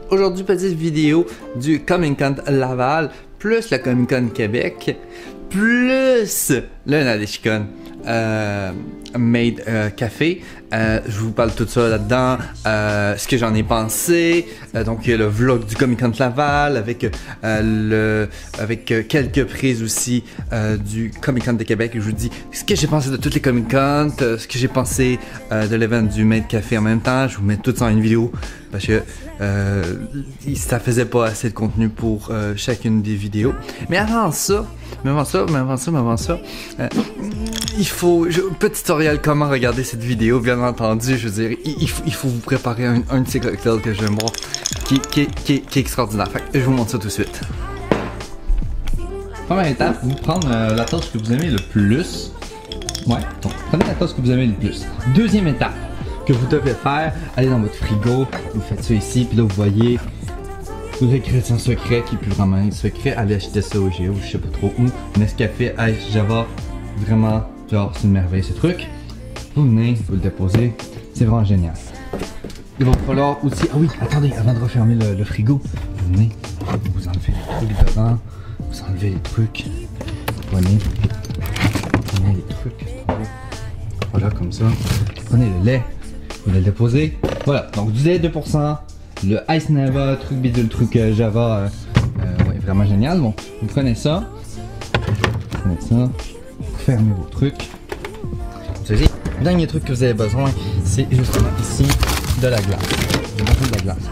Aujourd'hui, petite vidéo du Comic Con Laval, plus le Comic Con Québec, plus le Nadeshikon Made Café. Je vous parle de tout ça là-dedans, ce que j'en ai pensé. Donc il y a le vlog du Comic Con Laval avec quelques prises aussi du Comic Con de Québec. Je vous dis ce que j'ai pensé de toutes les Comic Con, ce que j'ai pensé de l'event du Made Café en même temps. Je vous mets tout ça en une vidéo parce que ça faisait pas assez de contenu pour chacune des vidéos. Mais avant ça, il faut, petit tutoriel comment regarder cette vidéo, bien entendu. Je veux dire, il faut vous préparer un de ces cocktails que j'aime boire qui est extraordinaire. Fait que je vous montre ça tout de suite. Première étape, vous prendre la tasse que vous aimez le plus. Ouais, donc prenez la tasse que vous aimez le plus. Deuxième étape que vous devez faire, allez dans votre frigo, vous faites ça ici, puis là vous voyez vous ingrédients secrets qui est plus vraiment un secret, allez acheter ça au Géo, je sais pas trop où. Nescafé, Ice Java, vraiment, genre c'est une merveille ce truc. Vous venez, vous le déposez, c'est vraiment génial. Il va falloir aussi, ah oui, attendez, avant de refermer le frigo, vous venez, vous enlevez les trucs devant, vous enlevez les trucs, prenez les trucs, voilà comme ça, prenez le lait, vous allez le déposer, voilà, donc du lait 2%, le Ice Nava, truc bidule, truc Java, ouais, vraiment génial. Bon, vous prenez ça, vous fermez vos trucs. Le dernier truc que vous avez besoin, c'est justement ici de la glace. Vous avez besoin de la glace.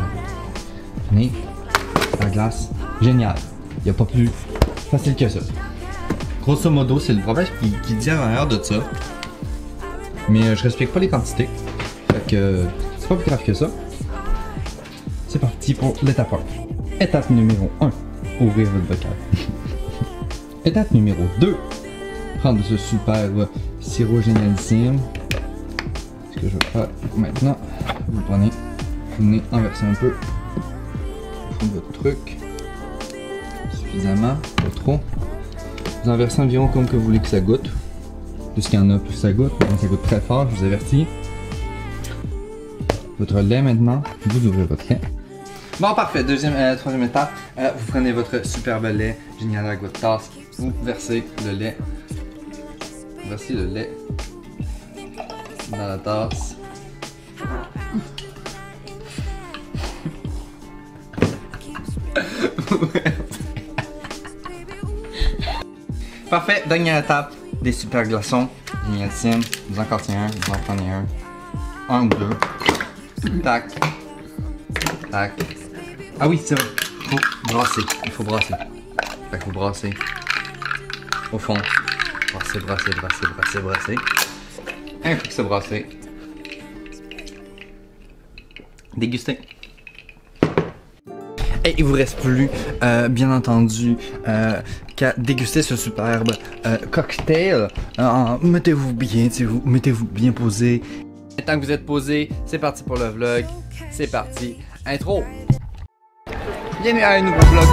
Prenez la glace, génial. Il n'y a pas plus facile que ça. Grosso modo, c'est le breuvage qui dit à l'arrière de ça. Mais je respecte pas les quantités. Fait que c'est pas plus grave que ça. C'est parti pour l'étape 1. Étape numéro 1, ouvrir votre bocal. Étape numéro 2, prendre ce super sirop génialissime. Ce que je vais faire maintenant, vous le prenez, vous venez inverser un peu. Prenez votre truc, suffisamment, pas trop. Vous inversez environ comme que vous voulez que ça goûte. Plus qu'il y en a, plus ça goûte. Donc ça goûte très fort, je vous avertis. Votre lait maintenant, vous ouvrez votre lait. Bon, parfait. Troisième étape, vous prenez votre superbe lait génial avec votre tasse, vous versez le lait. Versez le lait dans la tasse. Parfait. Dernière étape, des super glaçons. Génialissime. Vous en cassez un, vous en prenez un ou deux. Tac. Tac. Ah oui, c'est vrai. Il faut brasser. Il faut brasser. Fait que vous brassez. Au fond. Brasser. Un coup que c'est brassé. Dégustez. Et il vous reste plus, bien entendu, qu'à déguster ce superbe cocktail. Mettez-vous bien posé. Et tant que vous êtes posé, c'est parti pour le vlog. C'est parti. Intro. Bienvenue à un nouveau vlog.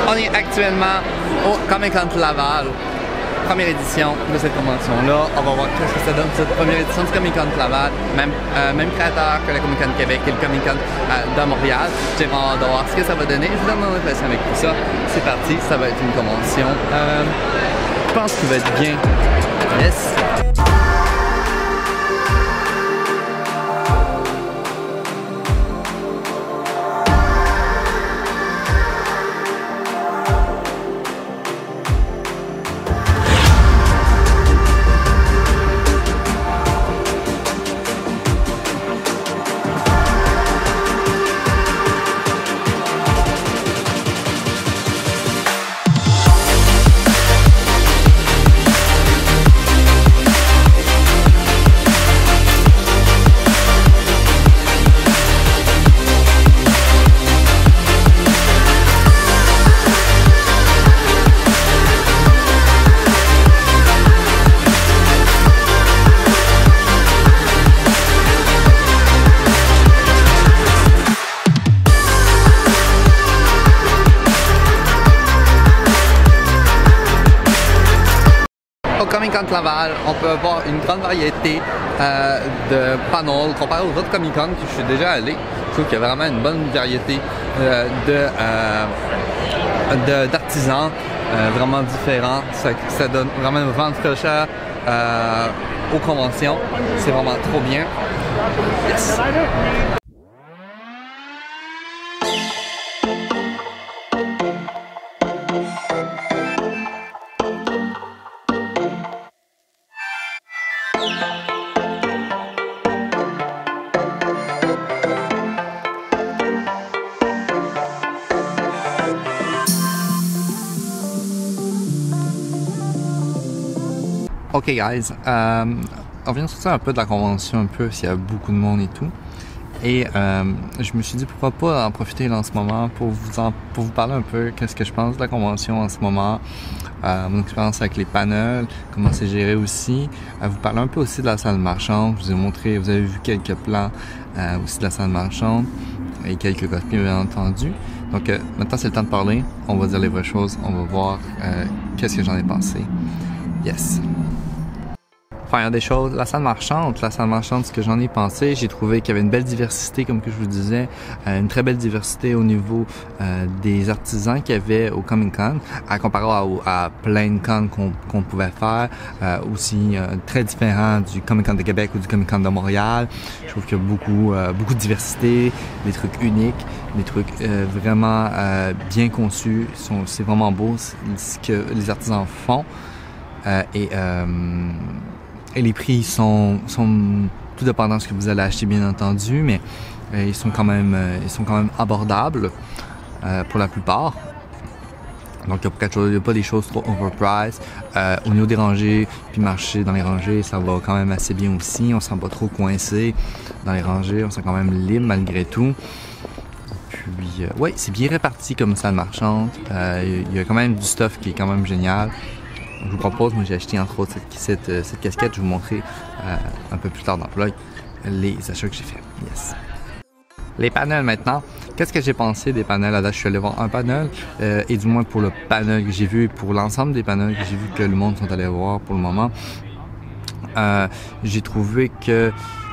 On est actuellement au Comic Con Laval, première édition de cette convention-là. On va voir qu'est-ce que ça donne cette première édition du Comic Con Laval. Même créateur que le Comic Con Québec et le Comic Con de Montréal. J'ai vraiment hâte de voir ce que ça va donner. Je vous donne mon impression avec tout ça. C'est parti, ça va être une convention. Je pense qu'il va être bien. Yes! Comic-Con de Laval, on peut avoir une grande variété de panels comparé aux autres Comic-Con que je suis déjà allé. Je trouve qu'il y a vraiment une bonne variété d'artisans vraiment différents. Ça donne vraiment une vente fraîcheur aux conventions. C'est vraiment trop bien. Yes! Ok guys, on vient de sortir un peu de la convention, un peu s'il y a beaucoup de monde et tout. Et je me suis dit pourquoi pas en profiter là en ce moment pour vous parler un peu qu'est-ce que je pense de la convention en ce moment, mon expérience avec les panels, comment c'est géré aussi, vous parler un peu aussi de la salle marchande. Je vous ai montré, vous avez vu quelques plans aussi de la salle marchande et quelques cosplays bien entendu. Donc maintenant c'est le temps de parler, on va dire les vraies choses, on va voir qu'est-ce que j'en ai pensé. Yes! Enfin, des choses, la salle marchande, ce que j'en ai pensé, j'ai trouvé qu'il y avait une belle diversité, comme que je vous disais, une très belle diversité au niveau des artisans qu'il y avait au Comic-Con, à comparer à plein de cons qu'on pouvait faire, aussi très différent du Comic-Con de Québec ou du Comic-Con de Montréal. Je trouve qu'il y a beaucoup de diversité, des trucs uniques, des trucs vraiment bien conçus. C'est vraiment beau ce que les artisans font. Et les prix sont tout dépendant de ce que vous allez acheter bien entendu, mais ils sont quand même abordables pour la plupart. Donc il n'y a pas des choses trop overpriced. Au niveau des rangées, puis marcher dans les rangées, ça va quand même assez bien aussi. On ne se sent pas trop coincé dans les rangées, on se sent quand même libre malgré tout. Puis ouais, c'est bien réparti comme salle marchande. Il y a quand même du stuff qui est quand même génial. Je vous propose, moi j'ai acheté entre autres cette casquette, je vais vous montrer un peu plus tard dans le vlog les achats que j'ai fait. Yes. Les panels maintenant, qu'est-ce que j'ai pensé des panels? Là, je suis allé voir un panel, et du moins pour le panel que j'ai vu, pour l'ensemble des panels que j'ai vu que le monde sont allés voir pour le moment, j'ai trouvé que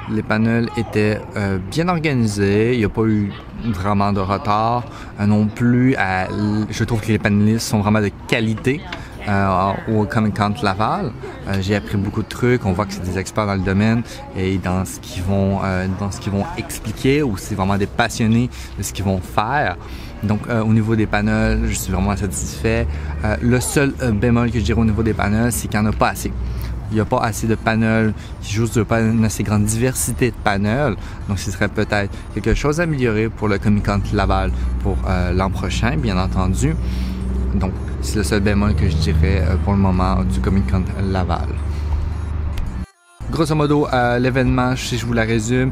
les panels étaient bien organisés, il n'y a pas eu vraiment de retard non plus. Je trouve que les panélistes sont vraiment de qualité. Au Comic-Con de Laval, j'ai appris beaucoup de trucs. On voit que c'est des experts dans le domaine et dans ce qu'ils vont expliquer, ou c'est vraiment des passionnés de ce qu'ils vont faire. Donc au niveau des panels, je suis vraiment satisfait. Le seul bémol que je dirais au niveau des panels, c'est qu'il n'y en a pas assez. Il n'y a pas assez de panels qui jouent sur une assez grande diversité de panels. Donc ce serait peut-être quelque chose à améliorer pour le Comic-Con de Laval pour l'an prochain, bien entendu. Donc, c'est le seul bémol que je dirais pour le moment du Comic-Con Laval. Grosso modo, l'événement, si je vous la résume,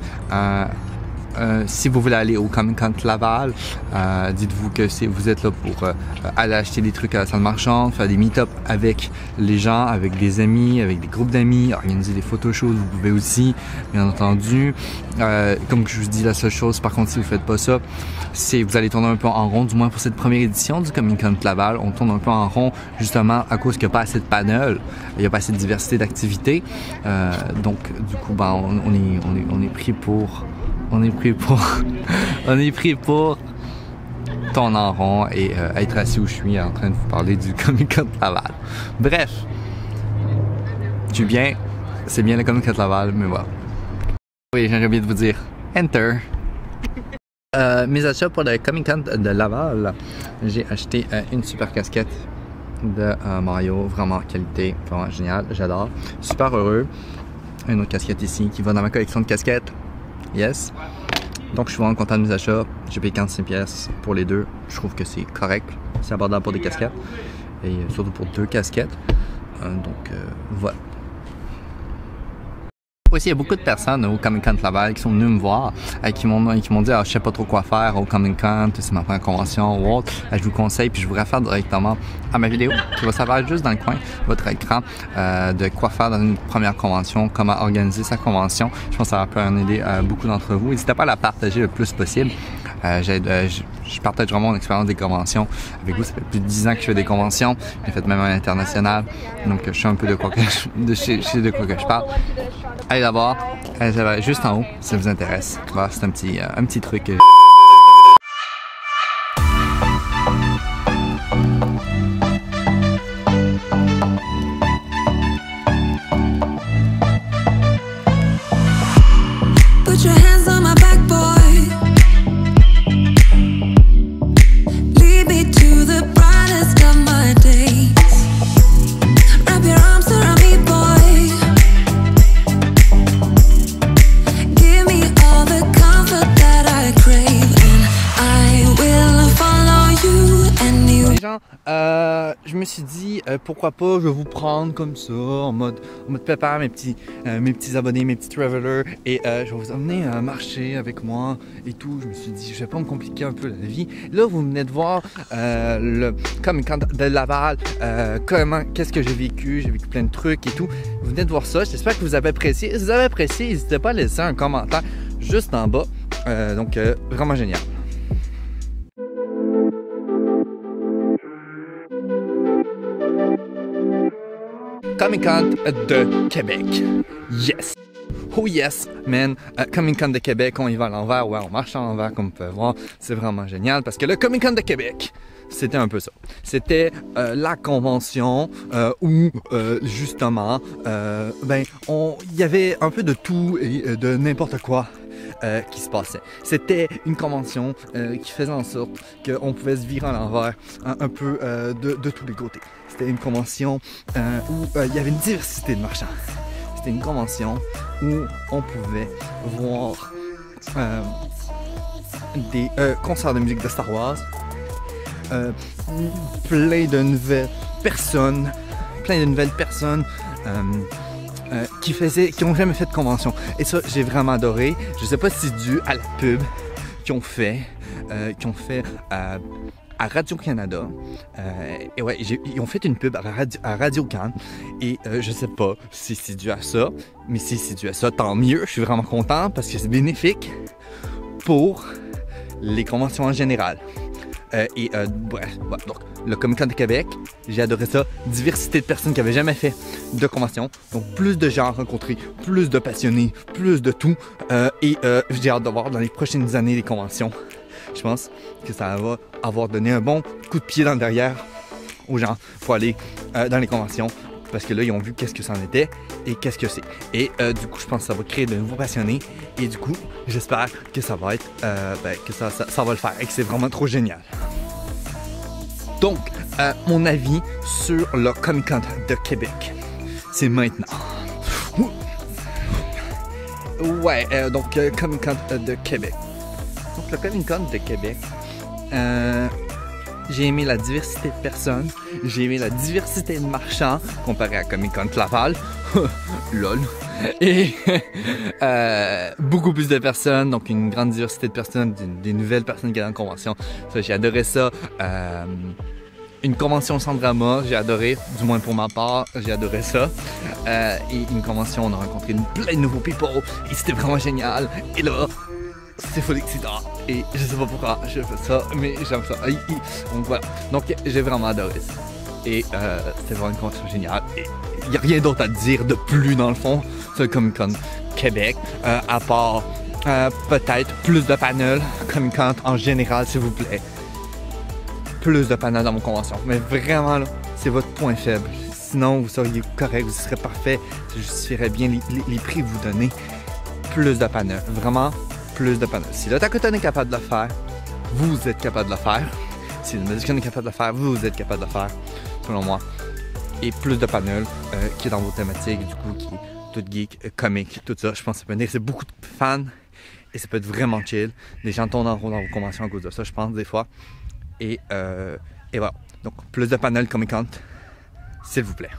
si vous voulez aller au Comic-Con Laval, dites-vous que vous êtes là pour aller acheter des trucs à la salle marchande, faire des meet-up avec les gens, avec des amis, avec des groupes d'amis, organiser des photoshoots, vous pouvez aussi, bien entendu. Comme je vous dis, la seule chose, par contre, si vous ne faites pas ça, c'est vous allez tourner un peu en rond, du moins pour cette première édition du Comic-Con Laval. On tourne un peu en rond, justement, à cause qu'il n'y a pas assez de panels, il n'y a pas assez de diversité d'activités. Donc, du coup, ben, on est pris pour... On est pris pour tourner en rond et être assis où je suis en train de vous parler du Comic-Con de Laval. Bref, c'est bien le Comic-Con de Laval, mais voilà. Oui, j'ai oublié de vous dire Enter. Mes achats pour le Comic-Con de Laval, j'ai acheté une super casquette de Mario, vraiment qualité, vraiment génial, j'adore, super heureux. Une autre casquette ici qui va dans ma collection de casquettes. Yes. Donc je suis vraiment content de mes achats. J'ai payé 45 pièces pour les deux. Je trouve que c'est correct. C'est abordable pour des casquettes. Et surtout pour deux casquettes. Donc voilà. Aussi, il y a beaucoup de personnes au Comic-Con de Laval qui sont venues me voir et qui m'ont dit je sais pas trop quoi faire au Comic-Con, c'est ma première convention ou autre. Je vous conseille, puis je vous réfère directement à ma vidéo qui va s'apparaître juste dans le coin de votre écran de quoi faire dans une première convention, comment organiser sa convention. Je pense que ça va pouvoir en aider beaucoup d'entre vous. N'hésitez pas à la partager le plus possible. Je je partage vraiment mon expérience des conventions avec vous. Ça fait plus de 10 ans que je fais des conventions. J'ai fait même à l'international. Donc, je sais un peu de quoi que de quoi que je parle. Allez la voir. Juste en haut, si ça vous intéresse. Voilà, c'est un petit truc. Put your hands on my back, boy. Lead me to the brightest of my days. Wrap your arms around me, boy. Give me all the comfort that I crave, and I will follow you anywhere. Les gens, je me suis dit pourquoi pas je vais vous prendre comme ça en mode pépère, mes petits abonnés, mes petits travelers, et je vais vous emmener marcher avec moi et tout. Je me suis dit je vais pas me compliquer un peu la vie. Là vous venez de voir le Comic-Con de Laval, qu'est-ce que j'ai vécu plein de trucs et tout. Vous venez de voir ça, j'espère que vous avez apprécié. Si vous avez apprécié, n'hésitez pas à laisser un commentaire juste en bas. Donc vraiment génial. Comic-Con de Québec. Yes! Oh yes, man! Comic-Con de Québec, on y va à l'envers, ouais, on marche à l'envers comme vous pouvez voir. C'est vraiment génial parce que le Comic-Con de Québec, c'était un peu ça. C'était la convention où, justement, il y avait un peu de tout et de n'importe quoi qui se passait. C'était une convention qui faisait en sorte qu'on pouvait se virer à l'envers un peu de tous les côtés. C'était une convention où il y avait une diversité de marchands. C'était une convention où on pouvait voir des concerts de musique de Star Wars, plein de nouvelles personnes qui ont jamais fait de convention. Et ça, j'ai vraiment adoré. Je sais pas si c'est dû à la pub qu'ils ont fait à Radio-Canada. Et ouais, ils ont fait une pub à Radio-Can. Et je sais pas si c'est dû à ça. Mais si c'est dû à ça, tant mieux. Je suis vraiment content parce que c'est bénéfique pour les conventions en général. Bref, voilà. Donc, le Comic-Con de Québec, j'ai adoré ça. Diversité de personnes qui n'avaient jamais fait de convention. Donc, plus de gens rencontrés, plus de passionnés, plus de tout. J'ai hâte de voir dans les prochaines années les conventions. Je pense que ça va avoir donné un bon coup de pied dans le derrière aux gens pour aller dans les conventions. Parce que là, ils ont vu qu'est-ce que ça en était et qu'est-ce que c'est. Et du coup, je pense que ça va créer de nouveaux passionnés. Et du coup, j'espère que ça va être, que ça va le faire et que c'est vraiment trop génial. Donc, mon avis sur le Comic-Con de Québec, c'est maintenant. Ouais, donc Comic-Con de Québec. Donc, le Comic-Con de Québec, j'ai aimé la diversité de personnes, j'ai aimé la diversité de marchands comparé à Comic-Con de Laval. Lol. Et beaucoup plus de personnes, donc une grande diversité de personnes, des nouvelles personnes qui sont en convention. Ça, j'ai adoré ça. Une convention sans drama, j'ai adoré, du moins pour ma part, j'ai adoré ça. Et une convention, on a rencontré plein de nouveaux people et c'était vraiment génial. Et là, c'est full excitant. Et je sais pas pourquoi je fais ça, mais j'aime ça. Donc voilà. Donc j'ai vraiment adoré ça. Et c'était vraiment une convention géniale. Et il n'y a rien d'autre à dire de plus dans le fond sur le Comic-Con Québec, à part peut-être plus de panels Comic-Con en général, s'il vous plaît. Plus de panels dans vos conventions. Mais vraiment, là, c'est votre point faible. Sinon, vous seriez correct, vous serez parfait. Ça justifierait bien les prix que vous donnez. Plus de panels. Vraiment, plus de panels. Si l'Otakuton est capable de le faire, vous êtes capable de le faire. Si le Magician est capable de le faire, vous êtes capable de le faire, selon moi. Et plus de panels qui est dans vos thématiques, du coup, qui est tout geek, comique, tout ça. Je pense que ça peut intéresser beaucoup de fans et ça peut être vraiment chill. Les gens tournent en rond dans vos conventions à cause de ça, je pense, des fois. Et voilà. Donc, plus de panels Comic-Con, s'il vous plaît.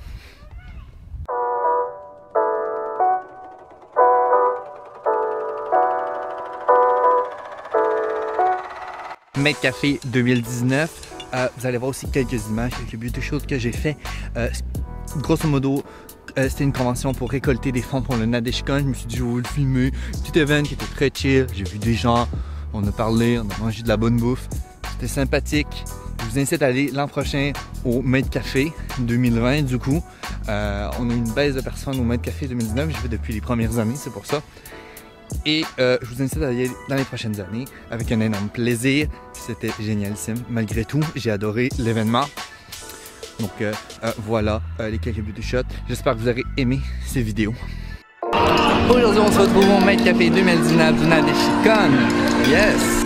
Make Café 2019. Vous allez voir aussi quelques images, quelques choses que j'ai fait. Grosso modo, c'était une convention pour récolter des fonds pour le Nadeshikon. Je me suis dit, je vais vous le filmer. Petit event qui était très chill. J'ai vu des gens, on a parlé, on a mangé de la bonne bouffe. c'était sympathique. Je vous incite à aller l'an prochain au Maître Café 2020 du coup. On a une baisse de personnes au Maître Café 2019, je fais depuis les premières années, c'est pour ça. Et je vous incite à y aller dans les prochaines années avec un énorme plaisir. C'était génialissime malgré tout, j'ai adoré l'événement. Donc voilà les quelques beauty shots. J'espère que vous aurez aimé ces vidéos. Aujourd'hui on se retrouve au Maître Café 2019 du Nadeshikon. Yes!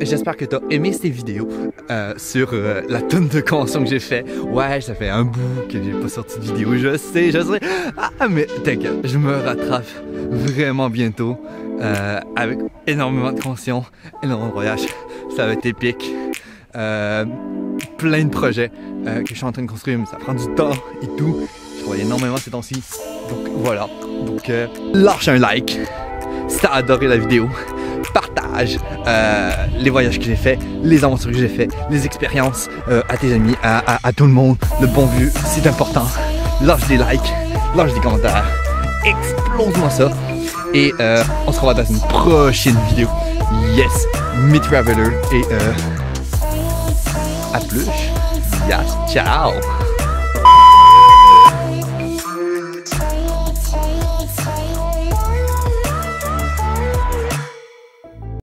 J'espère que tu as aimé ces vidéos sur la tonne de conventions que j'ai fait. Ouais, ça fait un bout que j'ai pas sorti de vidéo, je sais. Ah, mais t'inquiète, je me rattrape vraiment bientôt avec énormément de conventions, énormément de voyages. Ça va être épique. Plein de projets que je suis en train de construire, mais ça prend du temps et tout. Je travaille énormément ces temps-ci. Donc voilà. Donc lâche un like si t'as adoré la vidéo. Partage les voyages que j'ai fait, les aventures que j'ai fait, les expériences à tes amis, à tout le monde. Le bon vieux, c'est important. Lâche des likes, lâche des commentaires, explose-moi ça. Et on se revoit dans une prochaine vidéo. Yes, Me Traveler et à plus. Yes, ciao.